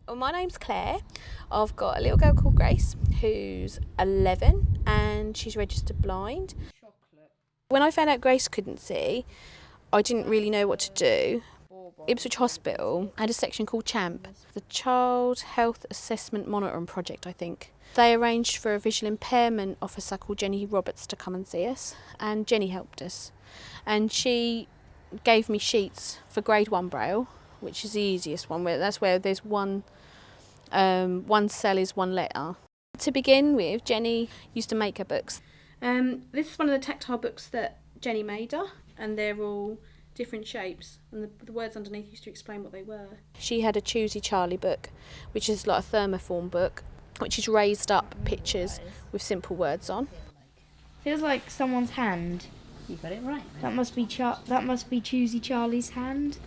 Well, my name's Clare. I've got a little girl called Grace who's 11 and she's registered blind. When I found out Grace couldn't see, I didn't really know what to do. Ipswich Hospital had a section called CHAMP, the Child Health Assessment Monitoring Project, I think. They arranged for a visual impairment officer called Jenny Roberts to come and see us, and Jenny helped us. And she gave me sheets for grade 1 Braille, which is the easiest one. That's where there's one cell is one letter. To begin with, Jenny used to make her books. This is one of the tactile books that Jenny made her, and they're all different shapes, and the words underneath used to explain what they were. She had a Choosy Charlie book, which is like a thermoform book, which is raised up pictures with simple words on. Feels like someone's hand. You got it right. That must be Choosy Charlie's hand.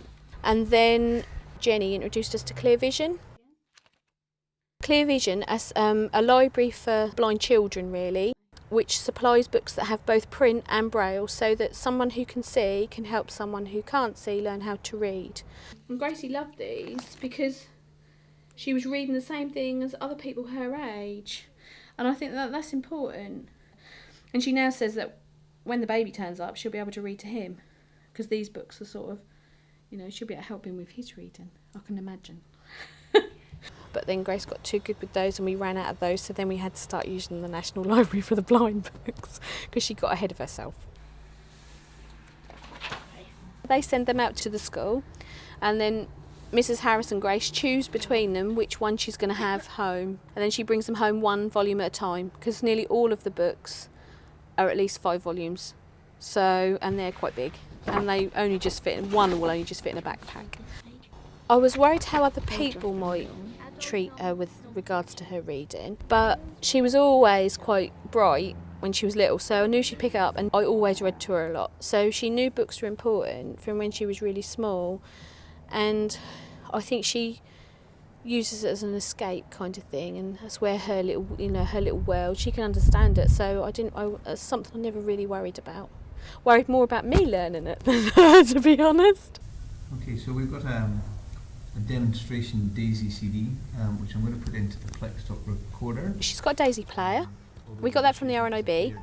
And then Jenny introduced us to Clear Vision. Clear Vision as a library for blind children, really, which supplies books that have both print and braille, so that someone who can see can help someone who can't see learn how to read. And Gracie loved these because she was reading the same thing as other people her age, and I think that's important. And she now says that when the baby turns up, she'll be able to read to him, because these books are sort of, she'll be able to help him with his reading, I can imagine. But then Grace got too good with those and we ran out of those, so then we had to start using the National Library for the blind books because she got ahead of herself. They send them out to the school, and then Mrs. Harris and Grace choose between them which one she's going to have home, and then she brings them home one volume at a time, because nearly all of the books are at least 5 volumes, and they're quite big, and they only just fit in, one will only just fit in a backpack. I was worried how other people might treat her with regards to her reading, but she was always quite bright when she was little, so I knew she'd pick it up, and I always read to her a lot, so she knew books were important from when she was really small, and I think she uses it as an escape kind of thing, and that's where her little world, she can understand it, so it's something I never really worried about. Worried more about me learning it than her, to be honest. Okay, so we've got a demonstration Daisy CD, which I'm going to put into the Plextalk recorder. She's got a Daisy player. We got that from the RNIB.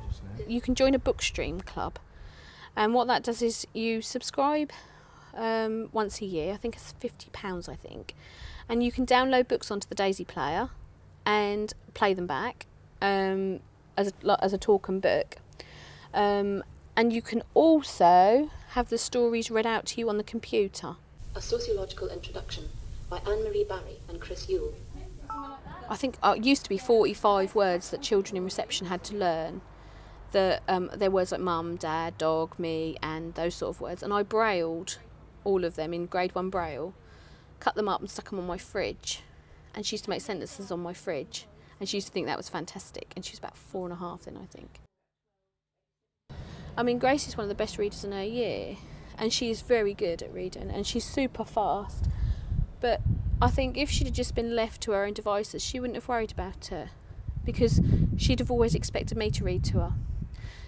You can join a bookstream club, and what that does is you subscribe once a year. I think it's £50, I think, and you can download books onto the Daisy player and play them back as a talk and book, and you can also have the stories read out to you on the computer. A Sociological Introduction by Anne-Marie Barry and Chris Yule. I think it used to be 45 words that children in reception had to learn. There were words like mum, dad, dog, me, and those sort of words. And I brailled all of them in grade 1 Braille, cut them up and stuck them on my fridge. And she used to make sentences on my fridge. And she used to think that was fantastic. And she was about 4.5 then, I think. I mean, Grace is one of the best readers in her year. And she is very good at reading, and she's super fast. But I think if she'd have just been left to her own devices, she wouldn't have worried about her, because she'd have always expected me to read to her.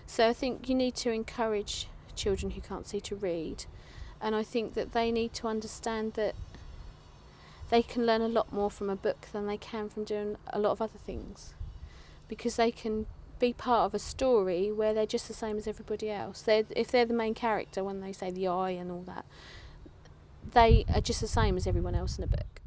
So I think you need to encourage children who can't see to read, and I think that they need to understand that they can learn a lot more from a book than they can from doing a lot of other things, because they can be part of a story where they're just the same as everybody else. If they're the main character, when they say the I and all that, they are just the same as everyone else in a book.